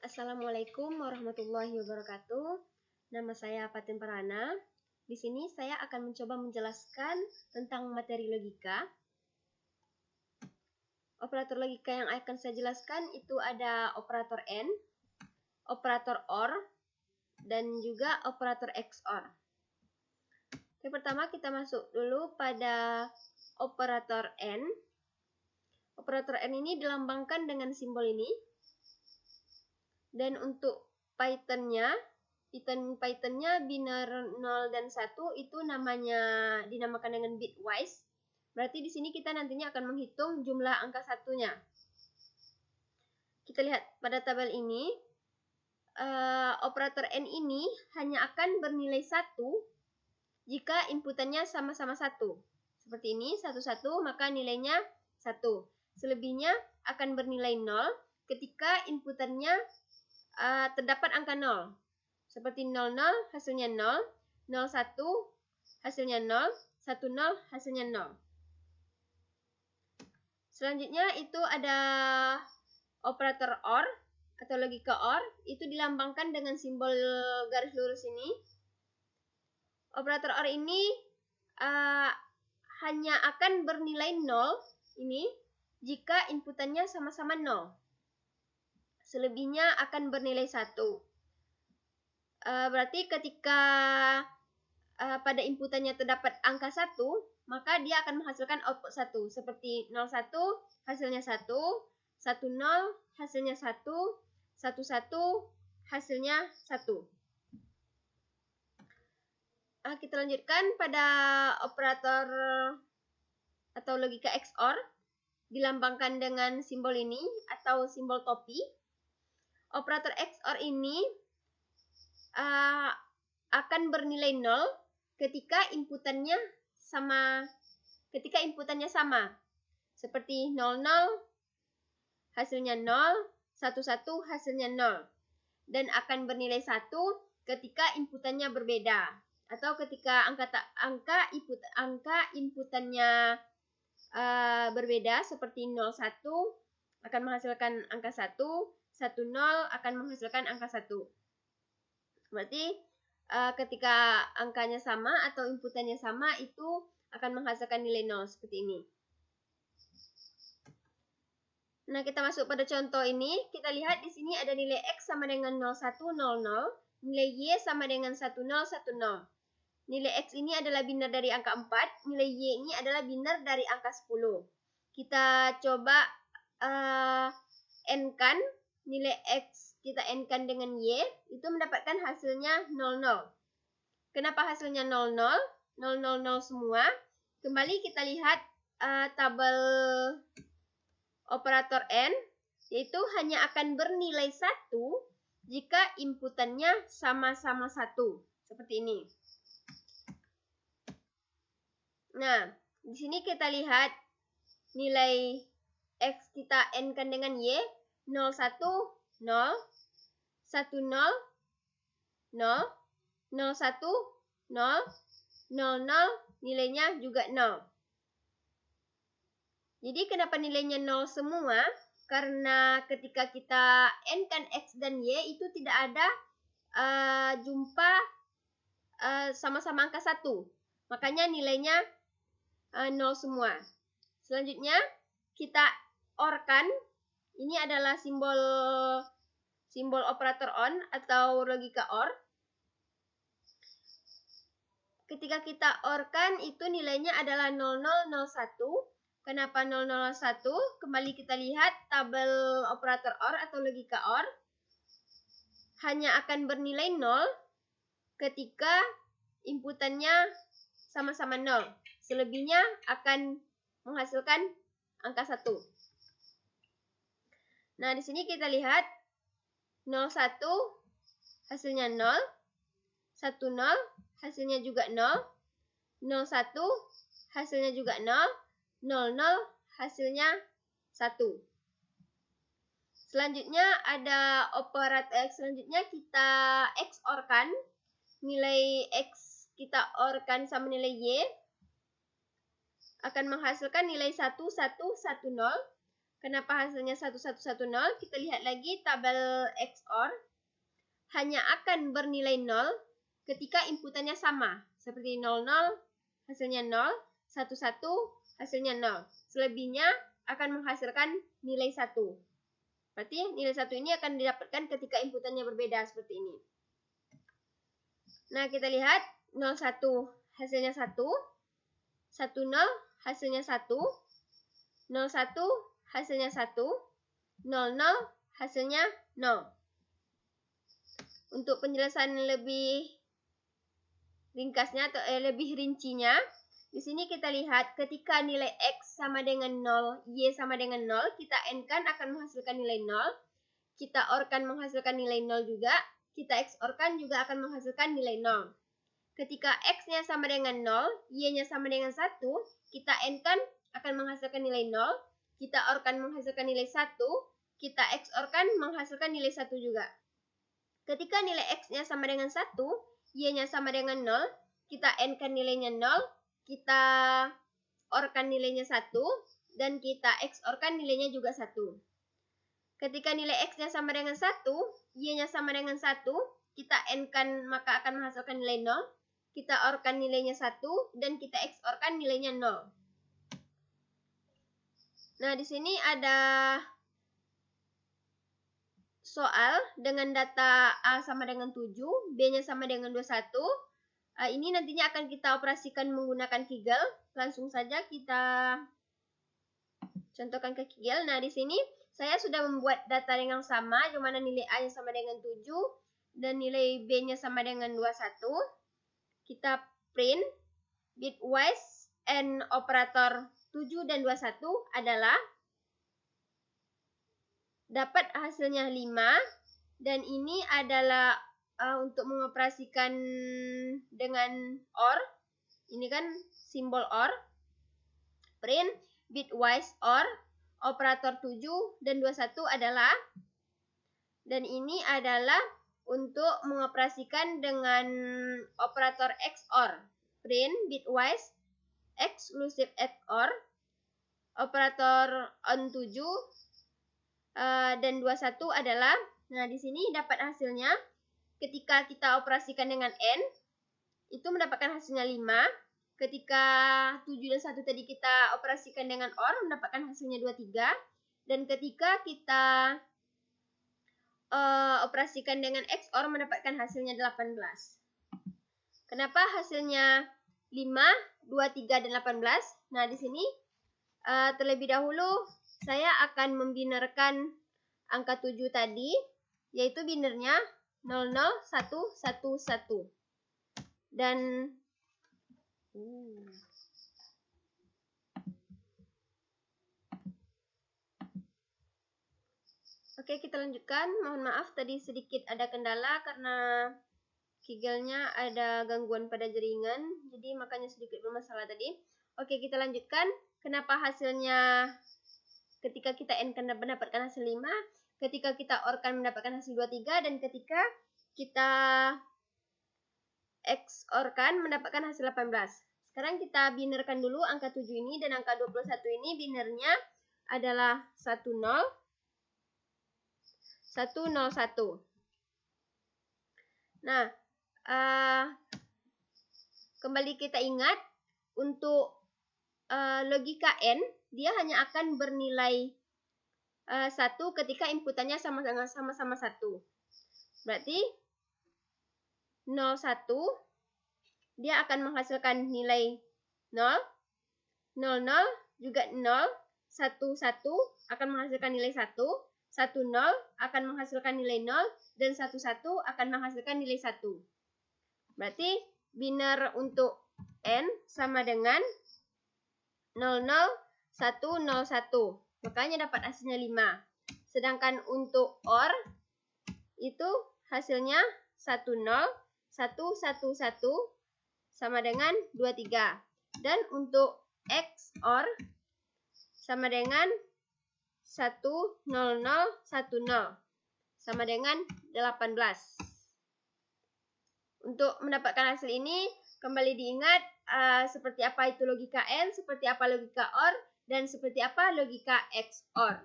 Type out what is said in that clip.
Assalamualaikum warahmatullahi wabarakatuh. Nama saya Fatin Parana. Di sini saya akan mencoba menjelaskan tentang materi logika. Operator logika yang akan saya jelaskan itu ada operator AND, operator OR, dan juga operator XOR. Oke, pertama kita masuk dulu pada operator AND. Operator AND ini dilambangkan dengan simbol ini. Dan untuk Python-nya biner 0 dan 1 itu dinamakan dengan bitwise. Berarti di sini kita nantinya akan menghitung jumlah angka satunya. Kita lihat pada tabel ini, operator AND ini hanya akan bernilai 1 jika inputannya sama-sama 1. Seperti ini, 1, 1, maka nilainya 1. Selebihnya akan bernilai 0 ketika inputannya terdapat angka 0. Seperti 00 hasilnya 0, 01 hasilnya 0, 10 hasilnya 0. Selanjutnya itu ada operator OR atau logika OR, itu dilambangkan dengan simbol garis lurus ini. Operator OR ini hanya akan bernilai 0 ini jika inputannya sama-sama 0. Selebihnya akan bernilai 1. Berarti ketika pada inputannya terdapat angka 1, maka dia akan menghasilkan output 1. Seperti 01 hasilnya 1, 10 hasilnya 1, 11 hasilnya 1. Kita lanjutkan pada operator atau logika XOR, dilambangkan dengan simbol ini atau simbol topi. Operator XOR ini akan bernilai 0 ketika inputannya sama. Seperti 00 hasilnya 0, 11 hasilnya 0. Dan akan bernilai 1 ketika inputannya berbeda. Atau ketika angka inputannya berbeda, seperti 01 akan menghasilkan angka 1, 10 akan menghasilkan angka 1. Berarti ketika angkanya sama atau inputannya sama, itu akan menghasilkan nilai 0 seperti ini. Nah, kita masuk pada contoh ini. Kita lihat di sini ada nilai X sama dengan 0100, nilai Y sama dengan 1010. Nilai X ini adalah biner dari angka 4, nilai Y ini adalah biner dari angka 10. Kita coba N-kan nilai X, kita N-kan dengan Y, itu mendapatkan hasilnya 00. Kenapa hasilnya 00? 000 semua. Kembali kita lihat tabel operator N, yaitu hanya akan bernilai 1 jika inputannya sama-sama 1. Seperti ini. Nah, di sini kita lihat nilai X kita N-kan dengan Y, 01, 0, 10, 0, 0, 01, 0, 00, nilainya juga 0. Jadi kenapa nilainya 0 semua? Karena ketika kita N-kan X dan Y itu tidak ada jumpa sama-sama angka 1. Makanya nilainya 0 semua. Selanjutnya kita OR-kan. Ini adalah simbol operator ON atau logika OR. Ketika kita OR-kan itu nilainya adalah 0001. Kenapa 0001? Kembali kita lihat tabel operator OR atau logika OR. Hanya akan bernilai 0 ketika inputannya sama-sama 0. Selebihnya akan menghasilkan angka 1. Nah, di sini kita lihat 01 hasilnya 0, 10 hasilnya juga 0, 01 hasilnya juga 0, 00 hasilnya 1. Selanjutnya ada operator selanjutnya kita XOR-kan. Nilai X kita OR-kan sama nilai Y akan menghasilkan nilai 1110. Kenapa hasilnya 1110? Kita lihat lagi tabel XOR. Hanya akan bernilai 0 ketika inputannya sama. Seperti 00 hasilnya 0, 11 hasilnya 0. Selebihnya akan menghasilkan nilai 1. Berarti nilai 1 ini akan didapatkan ketika inputannya berbeda seperti ini. Nah, kita lihat 01 hasilnya 1, 10 hasilnya 1, 01 hasilnya 1, 00 hasilnya 0. Untuk penjelasan lebih ringkasnya atau lebih rincinya, di sini kita lihat ketika nilai X sama dengan 0, Y sama dengan 0, kita N-kan akan menghasilkan nilai 0, kita OR-kan menghasilkan nilai 0 juga, kita XOR-kan juga akan menghasilkan nilai 0. Ketika X-nya sama dengan 0, Y-nya sama dengan 1, kita N-kan akan menghasilkan nilai 0, kita OR-kan menghasilkan nilai 1, kita XOR-kan menghasilkan nilai 1 juga. Ketika nilai X-nya sama dengan 1, Y-nya sama dengan 0, kita N-kan nilainya 0, kita OR-kan nilainya 1, dan kita XOR-kan nilainya juga 1. Ketika nilai X-nya sama dengan 1, Y-nya sama dengan 1, kita N-kan maka akan menghasilkan nilai 0, kita OR-kan nilainya 1, dan kita XOR-kan nilainya 0. Nah, di sini ada soal dengan data A sama dengan 7, B-nya sama dengan 21. Ini nantinya akan kita operasikan menggunakan Kaggle. Langsung saja kita contohkan ke Kaggle. Nah, di sini saya sudah membuat data yang sama, di mana nilai A-nya sama dengan 7 dan nilai B-nya sama dengan 21. Kita print bitwise and operator 7 dan 21 adalah dapat hasilnya 5, dan ini adalah untuk mengoperasikan dengan OR. Ini kan simbol OR. Print bitwise OR operator 7 dan 21 adalah, dan ini adalah untuk mengoperasikan dengan operator XOR. Print bitwise exclusive XOR operator on 7 dan 21 adalah, nah di sini dapat hasilnya ketika kita operasikan dengan N itu mendapatkan hasilnya 5. Ketika 7 dan 1 tadi kita operasikan dengan OR mendapatkan hasilnya 23, dan ketika kita operasikan dengan XOR mendapatkan hasilnya 18. Kenapa hasilnya 5, 23 dan 18? Nah, di sini terlebih dahulu saya akan membinarkan angka 7 tadi, yaitu binernya 00111. Dan oke, kita lanjutkan. Mohon maaf tadi sedikit ada kendala karena Kaggle-nya ada gangguan pada jaringan, jadi makanya sedikit bermasalah tadi. Oke, kita lanjutkan. Kenapa hasilnya ketika kita N-kan mendapatkan hasil 5, ketika kita OR-kan mendapatkan hasil 23, dan ketika kita XOR-kan mendapatkan hasil 18. Sekarang kita binerkan dulu angka 7 ini, dan angka 21 ini binernya adalah 10, 101. Nah, kembali kita ingat, untuk logika N, dia hanya akan bernilai 1 ketika inputannya sama-sama 1. Berarti 01, dia akan menghasilkan nilai 0, 00 juga 0, 11 akan menghasilkan nilai 1, 10 akan menghasilkan nilai 0, dan 11 akan menghasilkan nilai 1. Berarti biner untuk N sama dengan 00101. Makanya dapat hasilnya 5. Sedangkan untuk OR itu hasilnya 10111 sama dengan 23. Dan untuk XOR sama dengan 10010 sama dengan 18. Untuk mendapatkan hasil ini, kembali diingat seperti apa itu logika N, seperti apa logika OR, Dan seperti apa logika XOR?